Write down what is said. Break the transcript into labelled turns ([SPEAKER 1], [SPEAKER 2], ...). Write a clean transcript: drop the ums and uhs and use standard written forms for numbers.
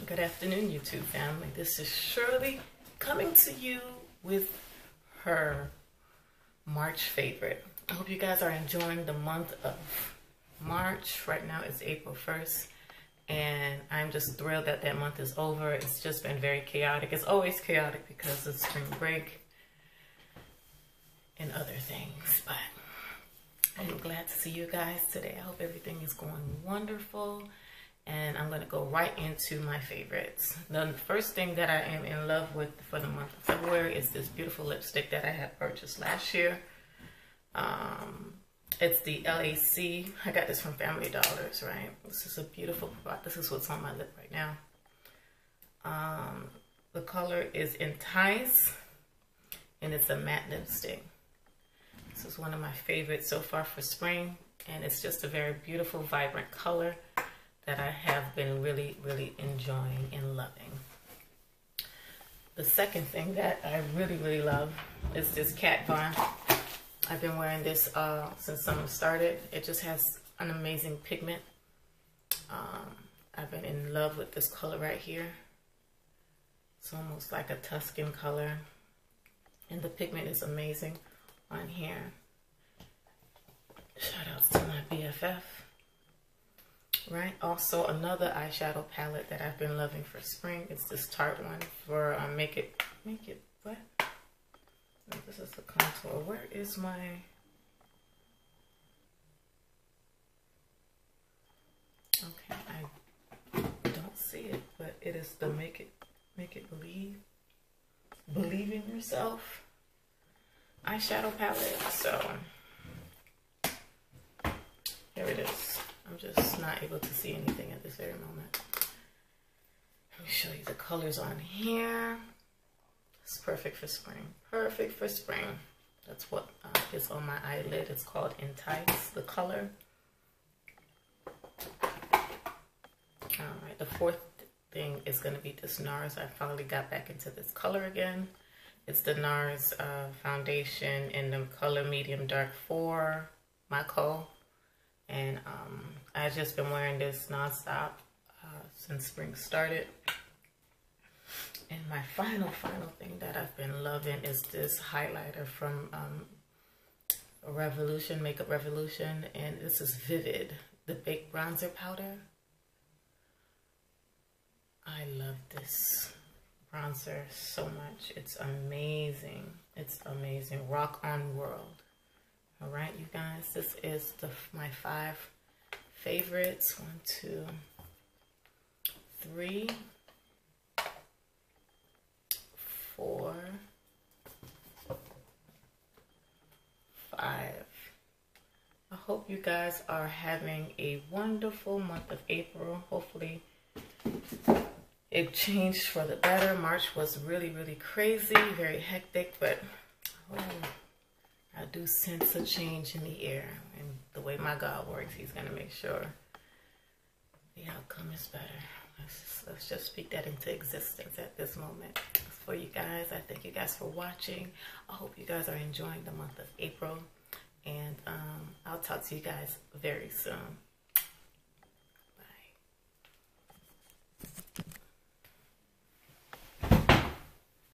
[SPEAKER 1] Good afternoon, YouTube family. This is Shirley coming to you with her March favorite. I hope you guys are enjoying the month of March. Right now it's April 1st, and I'm just thrilled that that month is over. It's just been very chaotic. It's always chaotic because of spring break and other things, but I'm glad to see you guys today. I hope everything is going wonderful. And I'm going to go right into my favorites. The first thing that I am in love with for the month of February is this beautiful lipstick that I had purchased last year. It's the LAC. I got this from Family Dollars, right? This is a beautiful product. This is what's on my lip right now. The color is Entice, and it's a matte lipstick. This is one of my favorites so far for spring, and it's just a very beautiful, vibrant color that I have been really enjoying and loving. The second thing that I really love is this Cat Von. I've been wearing this since summer started. It just has an amazing pigment. I've been in love with this color right here. It's almost like a Tuscan color, and the pigment is amazing on here. Shout outs to my BFF. Right, also another eyeshadow palette that I've been loving for spring. It's this Tarte one for Make It what? No, this is the contour. Where is my? Okay, I don't see it, but it is the Make It Believe in Yourself eyeshadow palette. So here it is. I'm just not able to see anything at this very moment. Let me show you the colors on here. It's perfect for spring. Perfect for spring. That's what is on my eyelid. It's called Entice, the color. Alright, the fourth thing is going to be this NARS. I finally got back into this color again. It's the NARS foundation in the color medium dark 4, Mako. And I've just been wearing this nonstop since spring started. And my final thing that I've been loving is this highlighter from Revolution, Makeup Revolution. And this is Vivid, the Baked Bronzer Powder. I love this bronzer so much. It's amazing. It's amazing. Rock on World. All right, you guys, this is my 5 favorites. 1, 2, 3, 4, 5. I hope you guys are having a wonderful month of April. Hopefully it changed for the better. March was really crazy, very hectic, but I do sense a change in the air, and the way my God works, he's going to make sure the outcome is better. Let's just speak that into existence at this moment. For you guys, I thank you guys for watching. I hope you guys are enjoying the month of April, and I'll talk to you guys very soon.